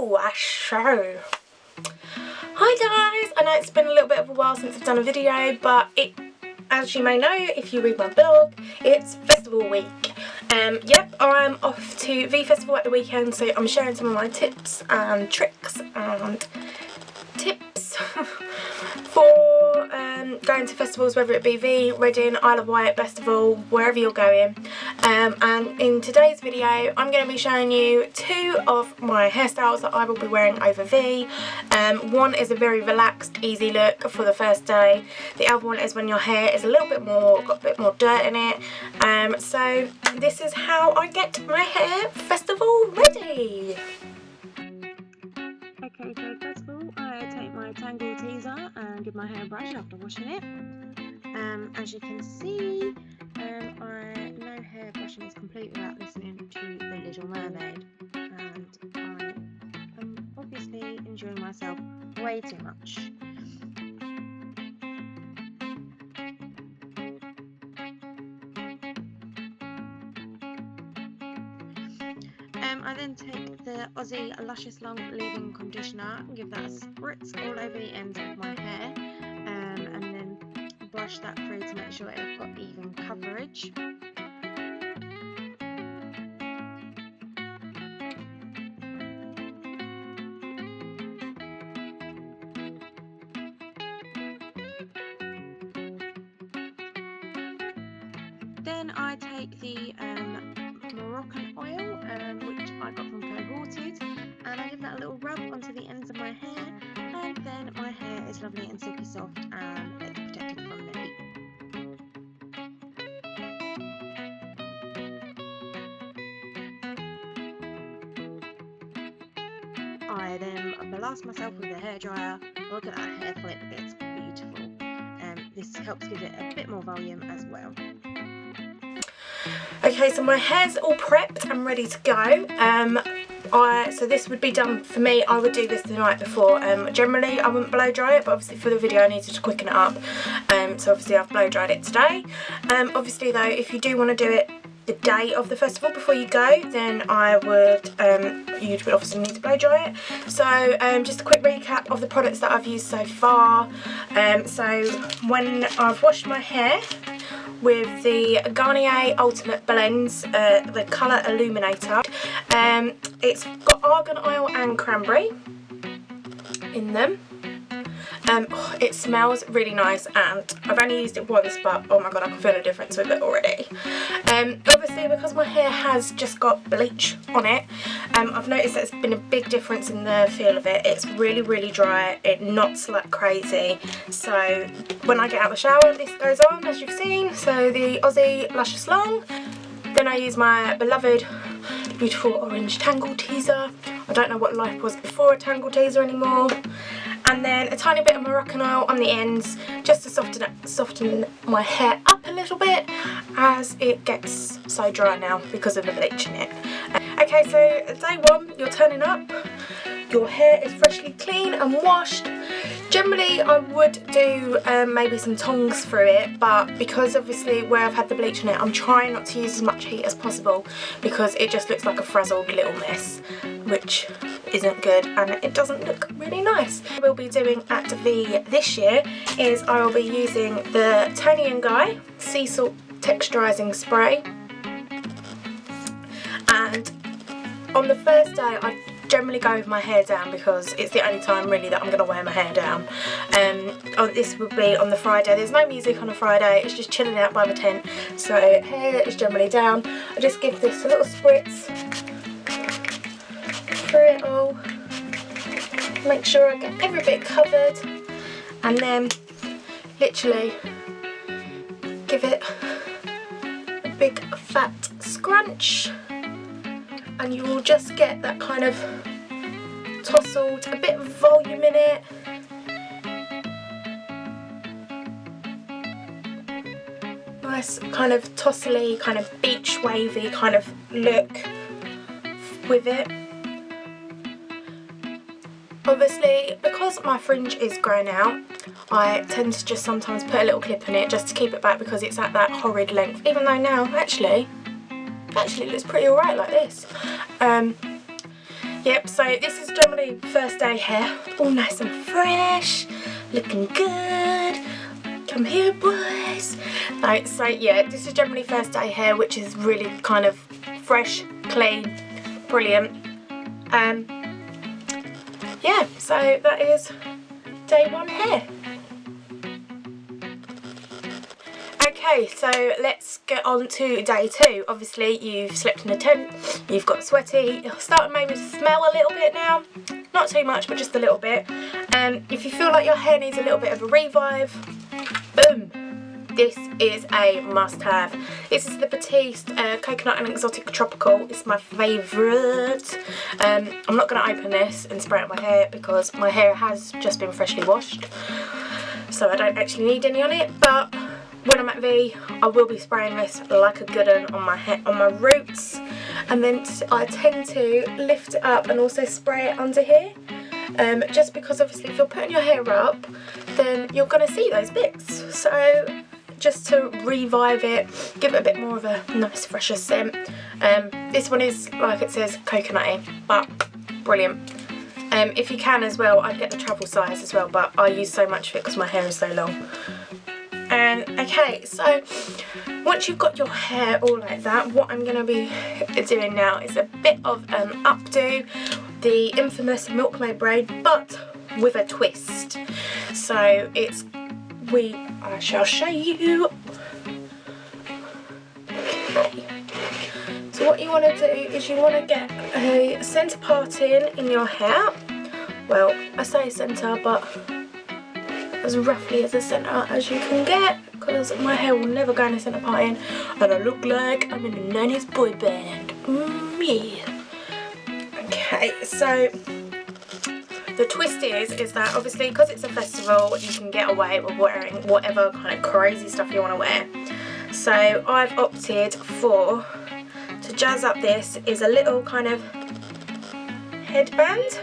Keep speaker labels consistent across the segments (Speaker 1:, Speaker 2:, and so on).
Speaker 1: So hi guys, I know it's been a little bit of a while since I've done a video, but as you may know if you read my blog, it's festival week. Yep, I'm off to V Festival at the weekend, so I'm sharing some of my tips and tricks and tips for going to festivals, whether it be V, Reading, Isle of Wight, Festival, wherever you're going. And in today's video I'm going to be showing you two of my hairstyles that I will be wearing over V. One is a very relaxed, easy look for the first day. The other one is when your hair is a little bit more, got a bit more dirt in it. So this is how I get my hair festival ready.
Speaker 2: Okay, so first of all, I take my Tangle Teezer and give my hair a brush after washing it. As you can see, no hair brushing is complete without listening to The Little Mermaid, and I am obviously enjoying myself way too much. I then take the Aussie Luscious Long Leave-In Conditioner and give that a spritz all over the ends of my hair, and then brush that through to make sure I've got even coverage. Then I take the Morrocan Oil, which I got from Tangle Teezer, and I give that a little rub onto the ends of my hair, and then my hair is lovely and silky soft and it's protected from the heat. I then blast myself with a hairdryer. Look at that hair flip, it's beautiful. This helps give it a bit more volume as well.
Speaker 1: Okay, so my hair's all prepped and ready to go. So this would be done for me. I would do this the night before. Generally I wouldn't blow dry it, but obviously for the video I needed to quicken it up. So obviously I've blow dried it today. Obviously though, if you do want to do it the day of the festival before you go, then I would, you'd obviously need to blow dry it. So just a quick recap of the products that I've used so far. So when I've washed my hair with the Garnier Ultimate Blends, the Colour Illuminator. It's got argan oil and cranberry in them. It smells really nice, and I've only used it once, but oh my god, I can feel a difference with it already. Obviously because my hair has just got bleach on it, I've noticed that there's been a big difference in the feel of it. It's really dry, it knots like crazy. So when I get out of the shower, this goes on, as you've seen. So the Aussie Luscious Long. Then I use my beloved beautiful orange Tangle Teezer. I don't know what life was before a Tangle Teezer anymore. And then a tiny bit of Morrocan Oil on the ends, just to soften my hair up a little bit, as it gets so dry now because of the bleach in it. Okay, so day one, you're turning up. Your hair is freshly clean and washed. Generally I would do maybe some tongs through it, but because obviously where I've had the bleach in it, I'm trying not to use as much heat as possible because it just looks like a frazzled little mess, which isn't good and it doesn't look really nice. What we'll be doing at V this year is I will be using the Toni Sea Salt Texturising Spray, and on the first day I generally go with my hair down because it's the only time really that I'm going to wear my hair down. This would be on the Friday. There's no music on a Friday, it's just chilling out by the tent, so hair is generally down. I just give this a little spritz through it all, make sure I get every bit covered, and then literally give it a big fat scrunch, and you will just get that kind of tousled, a bit of volume in it. Nice kind of tossly, kind of beach wavy kind of look with it. Obviously, because my fringe is growing out, I tend to just sometimes put a little clip in it just to keep it back because it's at that horrid length, even though now actually it looks pretty alright like this. Yep, so this is generally first day hair, all nice and fresh, looking good. Come here, boys. Right, so yeah, this is generally first day hair, which is really kind of fresh, clean, brilliant. Yeah, so that is day 1 hair. Okay, so let's get on to day 2. Obviously, you've slept in a tent, you've got sweaty, you're starting maybe to smell a little bit now. Not too much, but just a little bit. If you feel like your hair needs a little bit of a revive, boom, this is a must-have. This is the Batiste Coconut and Exotic Tropical. It's my favourite. I'm not going to open this and spray it on my hair because my hair has just been freshly washed, so I don't actually need any on it, but when I'm at V, I will be spraying this like a good one on my hair, on my roots, and then I tend to lift it up and also spray it under here, just because obviously if you're putting your hair up, then you're going to see those bits. So just to revive it, give it a bit more of a nice fresher scent. This one is, like it says, coconutty, but brilliant. If you can as well, I'd get the travel size as well, but I use so much of it because my hair is so long. Okay, so once you've got your hair all like that, what I'm going to be doing now is a bit of an updo, the infamous milkmaid braid, but with a twist. So it's, I shall show you. Okay. So what you want to do is you want to get a centre parting in your hair. Well, I say centre, but as roughly as a centre as you can get, because my hair will never go in a centre parting and I look like I'm in a 90s boy band. Yeah. Okay, so the twist is that obviously because it's a festival, you can get away with wearing whatever kind of crazy stuff you want to wear. So I've opted for, to jazz up this, is a little kind of headband.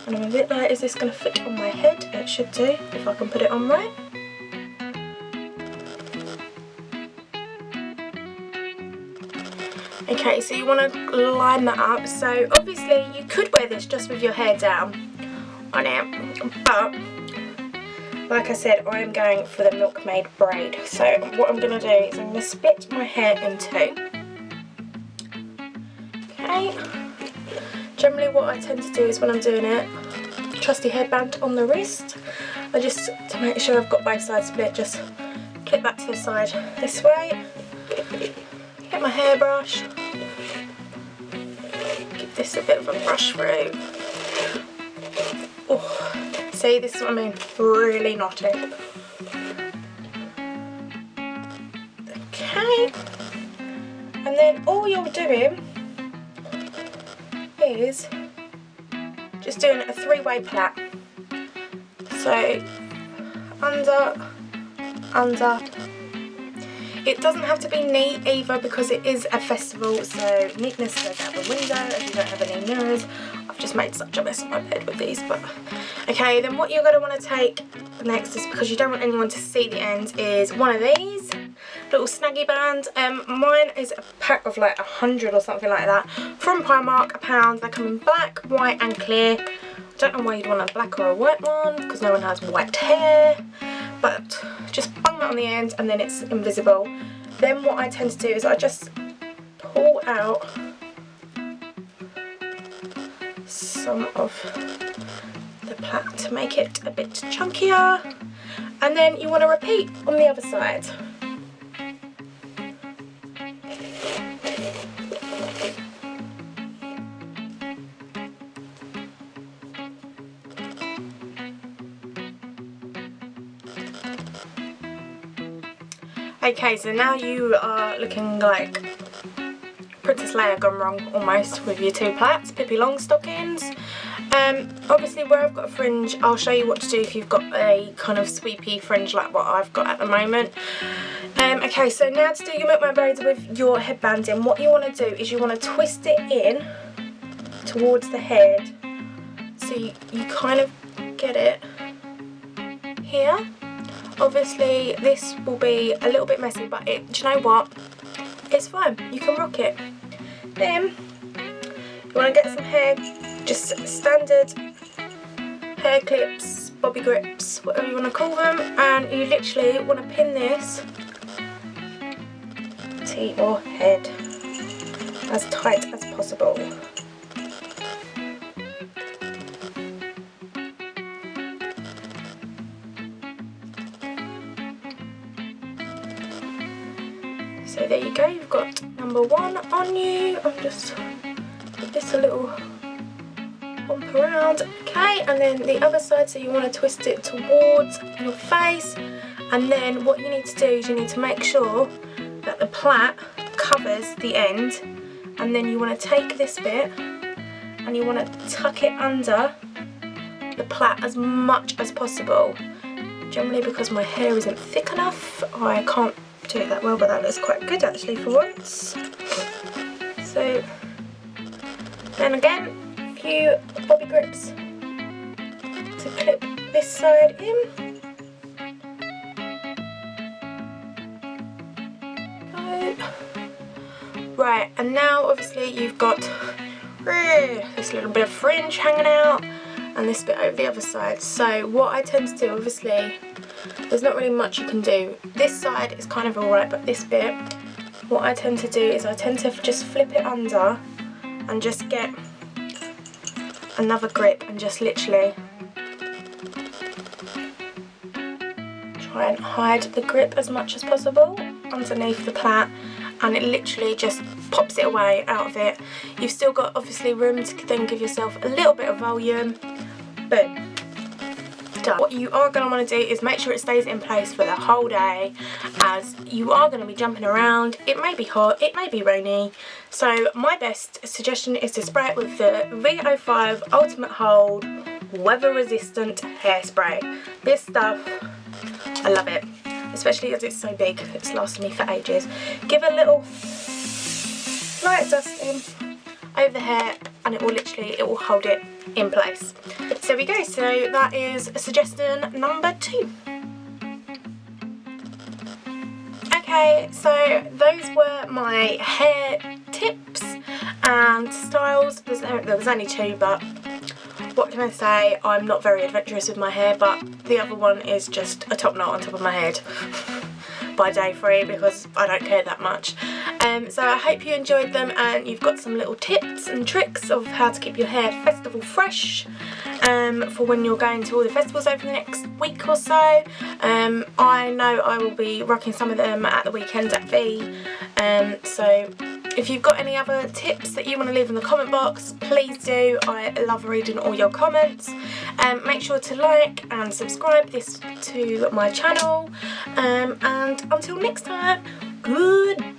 Speaker 1: And I'm a bit like, is this going to fit on my head? It should do, if I can put it on right. Okay, so you want to line that up. So obviously you could wear this just with your hair down on it, but like I said, I am going for the milkmaid braid. So what I'm going to do is I'm going to split my hair in 2. Okay. Generally what I tend to do is when I'm doing it, trusty headband on the wrist, I just, to make sure I've got both sides split, just clip that to the side this way, get my hairbrush, give this a bit of a brush through. Oh, see, this is what I mean, really knotty. Okay, and then all you're doing is just doing a 3-way plait. So under. It doesn't have to be neat either because it is a festival, so neatness goes out the window as you don't have any mirrors. I've just made such a mess of my bed with these, but okay. Then what you're going to want to take next is, because you don't want anyone to see the ends, is one of these little Snaggy bands. Mine is a pack of like 100 or something like that from Primark, £1. They come in black, white and clear. I don't know why you'd want a black or a white one because no one has white hair, but just bung that on the end and then it's invisible. Then what I tend to do is I just pull out some of the plait to make it a bit chunkier, and then you want to repeat on the other side. Okay, so now you are looking like Princess Leia gone wrong almost with your 2 plaits, Pippi Longstockings. Obviously where I've got a fringe, I'll show you what to do if you've got a kind of sweepy fringe like what I've got at the moment. Okay, so now to do your milkmaid braids with your headband in, what you want to do is you want to twist it in towards the head, so you kind of get it here. Obviously this will be a little bit messy, but do you know what? It's fine, you can rock it. Then want to get some hair, just standard hair clips, bobby grips, whatever you want to call them, and you literally want to pin this to your head as tight as possible. So there you go, you've got number 1 on you. I'm just put this a little bump around, okay, and then the other side, so you want to twist it towards your face, and then what you need to do is you need to make sure that the plait covers the end, and then you want to take this bit and you want to tuck it under the plait as much as possible. Generally, because my hair isn't thick enough, I can't do it that well, but that looks quite good actually for once. So then again, a few bobby grips to clip this side in. Right, and now obviously you've got this little bit of fringe hanging out and this bit over the other side. So what I tend to do, obviously there's not really much you can do. This side is kind of alright, but this bit, what I tend to do is I tend to just flip it under and just get another grip and just literally try and hide the grip as much as possible underneath the plait, and it literally just pops it away out of it. You've still got obviously room to then give yourself a little bit of volume. Boom. Done. What you are going to want to do is make sure it stays in place for the whole day, as you are going to be jumping around. It may be hot, it may be rainy, so my best suggestion is to spray it with the VO5 Ultimate Hold Weather Resistant Hairspray. This stuff, I love it, especially as it's so big. It's lasted me for ages. Give a little light dusting over the hair and it will hold it in place. So there we go, so that is suggestion number 2. Okay, so those were my hair tips and styles. There was only 2, but what can I say, I'm not very adventurous with my hair, but the other one is just a top knot on top of my head by day 3 because I don't care that much. So I hope you enjoyed them and you've got some little tips and tricks of how to keep your hair festival fresh for when you're going to all the festivals over the next week or so. I know I will be rocking some of them at the weekend at V, so if you've got any other tips that you want to leave in the comment box, please do. I love reading all your comments. Make sure to like and subscribe to my channel, and until next time, goodbye.